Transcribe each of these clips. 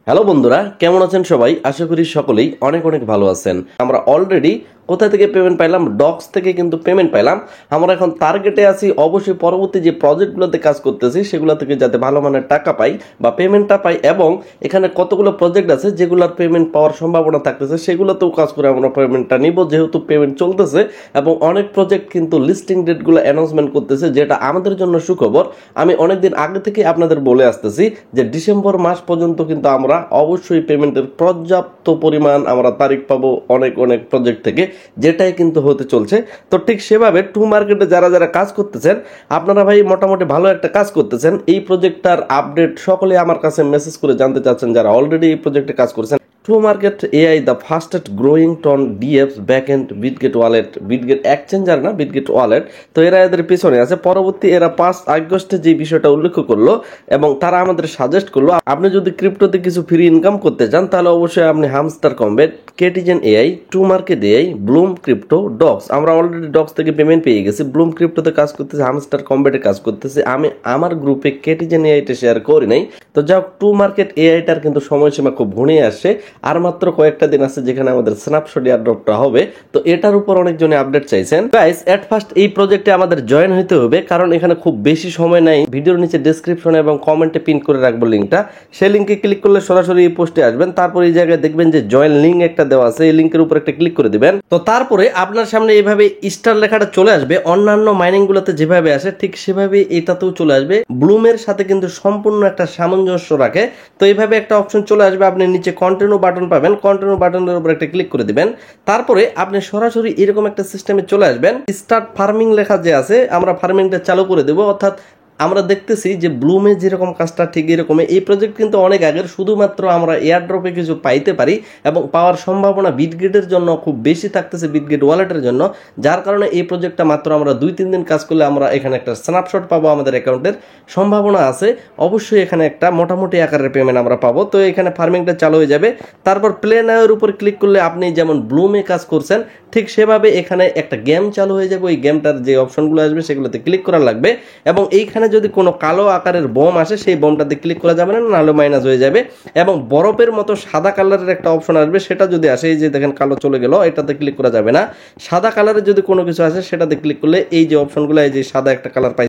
Hello বন্ধুরা, কেমন আছেন সবাই? আশা করি সকলেই অনেক অনেক ভালো আছেন। আমরা অলরেডি কোথা থেকে পেমেন্ট পাইলাম? ডক্স থেকে কিন্তু পেমেন্ট পাইলাম। আমরা এখন টার্গেটে আছি, অবশ্যই পরবর্তী যে প্রজেক্টগুলোতে কাজ করতেছি সেগুলো থেকে যাতে ভালো মানের টাকা পাই বা পেমেন্টটা পাই, এবং এখানে কতগুলো প্রজেক্ট আছে যেগুলোর পেমেন্ট পাওয়ার সম্ভাবনা থাকতেছে সেগুলোতেও কাজ করে আমরা পেমেন্টটা নিব, যেহেতু পেমেন্ট চলতেছে এবং অনেক প্রজেক্ট কিন্তু লিস্টিং ডেটগুলো অ্যানাউন্সমেন্ট করতেছে, যেটা আমাদের জন্য সুখবর। আমি অনেকদিন আগে থেকে আপনাদের বলে আসতেছি যে ডিসেম্বর মাস পর্যন্ত কিন্তু আমরা অবশ্যই পেমেন্টের পর্যাপ্ত পরিমাণ আমরা তারিখ পাবো অনেক অনেক প্রজেক্ট থেকে, যেটাই কিন্তু হতে চলছে। তো ঠিক সেভাবে টু মার্কেটে যারা যারা কাজ করতেছেন, আপনারা ভাই মোটামুটি ভালো একটা কাজ করতেছেন। এই প্রজেক্টটার আপডেট সকলে আমার কাছে মেসেজ করে জানতে চাচ্ছেন যারা অলরেডি এই প্রজেক্টে কাজ করছেন। To market AI the fastest growing টন ডিএফ backend Bitget wallet, Bitget exchanger না, বিটগেট ওয়ালেট। তো এরা এদের পিছনে আছে। পরবর্তী এরা 5 আগস্টে যে বিষয়টা উল্লেখ করলো এবং তারা আমাদের সাজেস্ট করলো, আপনি যদি ক্রিপ্টোতে কিছু ফ্রি ইনকাম করতে চান তাহলে অবশ্যই আপনি Hamster Kombat, Catizen AI, to market AI, Blum crypto, dogs. আমরা অলরেডি ডক্স থেকে পেমেন্ট পেয়ে গেছি, ব্লুম ক্রিপ্টোতে কাজ করতেছে, হামস্টার কম্বেটে কাজ করতেছে। আমি আমার গ্রুপে কেটিজেন এআইটা শেয়ার করি নাই। তো যাই হোক, টু মার্কেট এআইটার কিন্তু সময়সীমা খুব ঘনিয়ে আসছে, আর মাত্র কয়েকটা দিন আছে যেখানে আমাদের স্ন্যাপশট এয়ারড্রপটা হবে। তো এটার উপর অনেকজনে আপডেট চাইছেন। গাইস, এট ফার্স্ট এই প্রজেক্টে আমাদের জয়েন হতে হবে, কারণ এখানে খুব বেশি সময় নাই। ভিডিওর নিচে ডেসক্রিপশনে এবং কমেন্টে পিন করে রাখবো লিঙ্কটা, সেই লিঙ্কে ক্লিক করলে সরাসরি এই পোস্টে আসবেন। তারপর এই জায়গায় দেখবেন যে জয়েন লিঙ্ক একটা দেওয়া আছে, এই লিঙ্কের উপর একটা ক্লিক করে দিবেন। তো তারপরে আপনার সামনে এইভাবে স্টার লেখাটা চলে আসবে। অন্যান্য মাইনিং গুলোতে যেভাবে আসে ঠিক সেভাবে এটাতেও চলে আসবে। ব্লুমের সাথে কিন্তু সম্পূর্ণ একটা সামঞ্জস্য রাখে। তো এইভাবে একটা অপশন চলে আসবে, আপনি নিচে কন্টিনিউ বাটন পাবেন, কন্টিনিউ বাটনের উপর একটা ক্লিক করে দিবেন। তারপরে আপনি সরাসরি এরকম একটা সিস্টেমে চলে আসবেন। স্টার্ট ফার্মিং লেখা যে আছে, আমরা ফার্মিংটা চালু করে দেব। অর্থাৎ আমরা দেখতেছি যে ব্লুমে যেরকম কাজটা ঠিক এরকমই এই প্রজেক্ট কিন্তু অনেক আগের, শুধুমাত্র আমরা এয়ারড্রপে কিছু পাইতে পারি এবং পাওয়ার সম্ভাবনা বিটগেটের জন্য খুব বেশি থাকতেছে, বিটগেট ওয়ালেটের জন্য। যার কারণে এই প্রজেক্টটা মাত্র আমরা 2-3 দিন কাজ করলে আমরা এখানে একটা স্ন্যাপশট পাবো, আমাদের অ্যাকাউন্টের সম্ভাবনা আছে অবশ্যই এখানে একটা মোটামুটি আকারের পেমেন্ট আমরা পাবো। তো এখানে ফার্মিংটা চালু হয়ে যাবে। তারপর প্লে নাওয়ের উপর ক্লিক করলে আপনি যেমন ব্লুমে কাজ করছেন ঠিক সেভাবে এখানে একটা গেম চালু হয়ে যাবে। ওই গেমটার যে অপশনগুলো আসবে সেগুলোতে ক্লিক করা লাগবে, এবং এইখানে যদি কোনো কালো আকারের বোম আসে সেই বোমটাতে ক্লিক করা যাবে না, নাহলে মাইনাস হয়ে যাবে। এবং বরফের মতো সাদা কালারের একটা অপশন আসবে, সেটা যদি আসে, এই যে দেখেন কালো চলে গেল, এটাতে ক্লিক করা যাবে না। সাদা কালারের যদি কোনো কিছু আসে সেটাতে ক্লিক করলে এই যে অপশনগুলো, এই যে সাদা একটা কালার পাই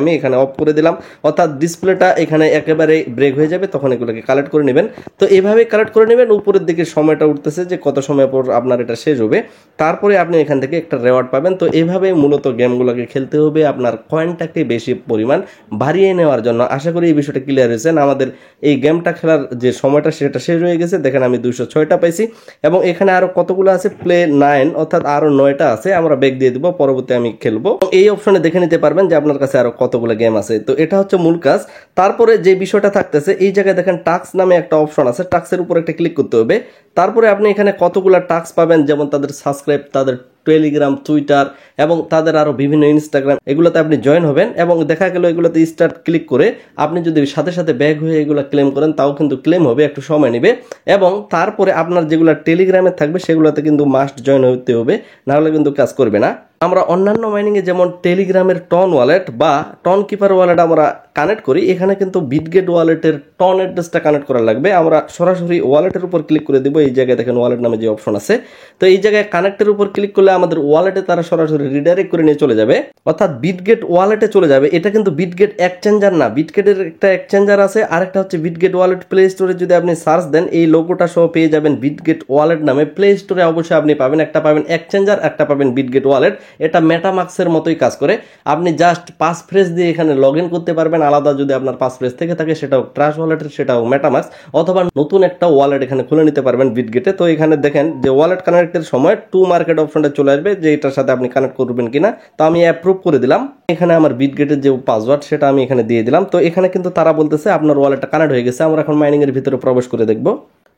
আমি এখানে অফ করে দিলাম, অর্থাৎ ডিসপ্লেটা এখানে একেবারে ব্রেক হয়ে যাবে, তখন এগুলোকে কালেক্ট করে নেবেন। তো এইভাবে কালেক্ট করে নেবেন। উপরের দিকে সময়টা উঠতেছে যে কত সময় পর আপনার এটা শেষ হবে, তারপরে আপনি এখান থেকে একটা রেওয়ার্ড পাবেন। তো এইভাবে মূলত গেমগুলোকে খেলতে হবে আপনার কয়েনটাকে বেশি পরিমাণ বাড়িয়ে নেওয়ার জন্য। আশা করি এই বিষয়টা ক্লিয়ার হয়েছে। আমাদের এই গেমটা খেলার যে সময়টা সেটা শেষ হয়ে গেছে, দেখেন আমি 206টা পাইছি এবং এখানে আরো কতগুলো আছে, প্লে 9, অর্থাৎ আরো 9টা আছে। আমরা ব্যাক দিয়ে দিব, পরবর্তী আমি খেলবো। এই অপশনে দেখে নিতে পারবেন যে আপনার কাছে কতগুলো গেম আছে। তো এটা হচ্ছে মূল কাজ। তারপরে যে বিষয়টা থাকতেছে, এই জায়গায় দেখেন টাস্ক নামে একটা অপশন আছে, টাস্কের উপর একটা ক্লিক করতে হবে। তারপরে আপনি এখানে কতগুলো টাস্ক পাবেন, যেমন তাদের সাবস্ক্রাইব, তাদের টেলিগ্রাম, টুইটার এবং তাদের আরো বিভিন্ন ইনস্টাগ্রাম, এগুলোতে আপনি জয়েন হবেন। এবং দেখা গেল এগুলোতে স্টার্ট ক্লিক করে আপনি যদি সাথে সাথে ব্যাক হয়ে এগুলো ক্লেম করেন তাও কিন্তু ক্লেম হবে, একটু সময় নেবে। এবং তারপরে আপনার যেগুলো টেলিগ্রামে থাকবে সেগুলোতে কিন্তু মাস্ট জয়েন হতে হবে, নাহলে কিন্তু কাজ করবে না। আমরা অন্যান্য মাইনিংয়ে যেমন টেলিগ্রামের টন ওয়ালেট বা টন কিপার ওয়ালেট আমরা কানেক্ট করি, এখানে কিন্তু বিটগেট ওয়ালেটের টন অ্যাড্রেসটা কানেক্ট করা লাগবে। আমরা সরাসরি ওয়ালেটের উপর ক্লিক করে দিব। এই জায়গায় দেখেন ওয়ালেট নামে যে অপশন আছে, তো এই জায়গায় কানেক্টের উপর ক্লিক করলে আমাদের ওয়ালেটে তারা সরাসরি রিডাইরেক্ট করে নিয়ে চলে যাবে, অর্থাৎ বিটগেট ওয়ালেটে চলে যাবে। এটা কিন্তু বিটগেট এক্সচেঞ্জার না, বিটগেটের একটা এক্সচেঞ্জার আছে, আরেকটা হচ্ছে বিটগেট ওয়ালেট। প্লে স্টোরে যদি আপনি সার্চ দেন এই লোগোটা সহ পেয়ে যাবেন বিটগেট ওয়ালেট নামে। প্লে স্টোরে অবশ্যই আপনি পাবেন, একটা পাবেন এক্সচেঞ্জার, একটা পাবেন বিটগেট ওয়ালেট। এটা মেটামাক্সের মতোই কাজ করে। আপনি জাস্ট পাস ফ্রেজ দিয়ে এখানে লগ ইন করতে পারবেন। আলাদা যদি আপনার পাস ফ্রেজ থেকে থাকে সেটাও ট্রাস্ট ওয়ালেটের, সেটাও মেটামাক্স, অথবা নতুন একটা ওয়ালেট এখানে খুলে নিতে পারবেন বিটগেটে। তো এখানে দেখেন যে ওয়ালেট কানেক্টের সময় টু মার্কেট অপশনটা চলে আসবে যে এটার সাথে আপনি কানেক্ট করবেন কিনা। তো আমি অ্যাপ্রুভ করে দিলাম। এখানে আমার বিটগেটের যে পাসওয়ার্ড সেটা আমি এখানে দিয়ে দিলাম। তো এখানে কিন্তু তারা বলতেছে আপনার ওয়ালেটটা কানেক্ট হয়ে গেছে। আমরা এখন মাইনিং এর ভিতরে প্রবেশ করে দেখবো।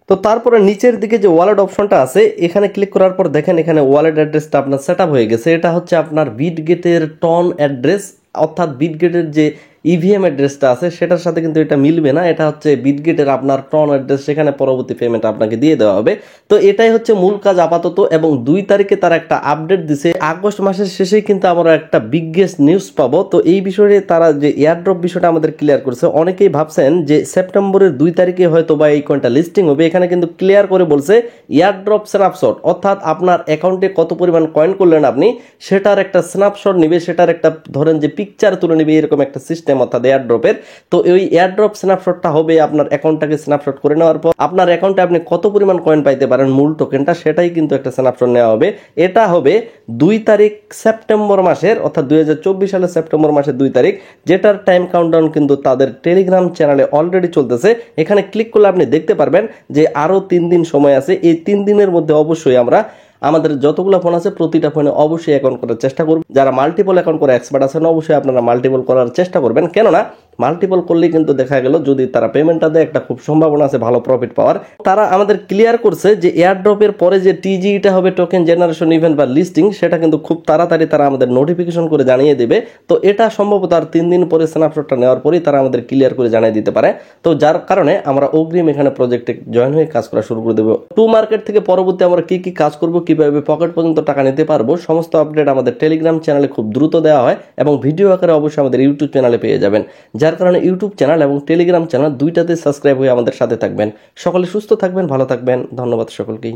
তো তারপরে নিচের দিকে যে ওয়ালেট অপশনটা আছে এখানে ক্লিক করার পর দেখেন এখানে ওয়ালেট অ্যাড্রেসটা আপনার সেট আপ হয়ে গেছে। এটা হচ্ছে আপনার বিটগেটের টন অ্যাড্রেস, অর্থাৎ বিটগেটের যে ইভিএম অ্যাড্রেসটা আছে সেটার সাথে কিন্তু এটা মিলবে না। এটা হচ্ছে বিটগেটের আপনার ট্রন অ্যাড্রেস, সেখানে পরবর্তী পেমেন্ট আপনাকে দিয়ে দেওয়া হবে। তো এটাই হচ্ছে মূল কাজ আপাতত। এবং 2 তারিখে তারা একটা আপডেট দিছে, আগস্ট মাসের শেষেই কিন্তু আমরা একটা বিগেস্ট নিউজ পাবো। তো এই বিষয়ে তারা যে এয়ারড্রপ বিষয়টা আমাদের ক্লিয়ার করছে, অনেকেই ভাবছেন যে সেপ্টেম্বরের 2 তারিখে হয়তো বা এই কয়েনটা লিস্টিং হবে। এখানে কিন্তু ক্লিয়ার করে বলছে এয়ারড্রপ স্ন্যাপশট, অর্থাৎ আপনার অ্যাকাউন্টে কত পরিমাণ কয়েন করলেন আপনি সেটার একটা স্ন্যাপশট নিবে, সেটার একটা ধরেন যে পিকচার তুলে নিবে, এরকম একটা সিস্টেম অর্থাৎ এয়ারড্রপের। তো এই এয়ারড্রপ স্ন্যাপশটটা হবে আপনার অ্যাকাউন্টটাকে স্ন্যাপশট করে নেওয়ার পর আপনার অ্যাকাউন্টে আপনি কত পরিমাণ কয়েন পাইতে পারেন মূল টোকেনটা, সেটাই কিন্তু একটা স্ন্যাপশট নেওয়া হবে। এটা হবে 2 তারিখ সেপ্টেম্বর মাসের, অর্থাৎ 2024 সালের সেপ্টেম্বর মাসের 2 তারিখ, যেটার টাইম কাউন্টডাউন কিন্তু তাদের টেলিগ্রাম চ্যানেলে অলরেডি চলতেছে। এখানে ক্লিক করলে আপনি দেখতে পারবেন যে আরো 3 দিন সময় আছে। এই 3 দিনের মধ্যে অবশ্যই আমরা আমাদের যতগুলো ফোন আছে প্রতিটা ফোনে অবশ্যই অ্যাকাউন্ট করার চেষ্টা করব। যারা মাল্টিপল অ্যাকাউন্ট করে এক্সপার্ট আছেন অবশ্যই আপনারা মাল্টিপল করার চেষ্টা করবেন, কেননা মাল্টিপল করলেই কিন্তু দেখা গেল যদি তারা পেমেন্টটা দেয় একটা খুব সম্ভাবনা আছে ভালো প্রফিট পাওয়ার। তারা আমাদের ক্লিয়ার করছে যে এয়ারড্রপের পরে যে টিজিটা হবে, টোকেন জেনারেশন ইভেন্ট বা লিস্টিং, সেটা কিন্তু খুব তাড়াতাড়ি তারা আমাদের নোটিফিকেশন করে জানিয়ে দেবে। তো এটা সম্ভবত আর 3 দিন পরে স্ন্যাপশটটা নেওয়ার পরেই তারা আমাদের ক্লিয়ার করে জানিয়ে দিতে পারে। তো যার কারণে আমরা অগ্রিম এখানে প্রজেক্টে জয়েন হয়ে কাজ করা শুরু করে দেবো। টু মার্কেট থেকে পরবর্তী আমরা কি কি কাজ করব, কিভাবে পকেট পর্যন্ত টাকা নিতে পারবো, সমস্ত আপডেট আমাদের টেলিগ্রাম চ্যানেলে খুব দ্রুত দেওয়া হয় এবং ভিডিও আকারে অবশ্যই আমাদের ইউটিউব চ্যানেলে পেয়ে যাবেন। যার কারণে ইউটিউব চ্যানেল এবং টেলিগ্রাম চ্যানেল দুইটাতে সাবস্ক্রাইব হয়ে আমাদের সাথে থাকবেন। সকলে সুস্থ থাকবেন, ভালো থাকবেন। ধন্যবাদ সকলকেই।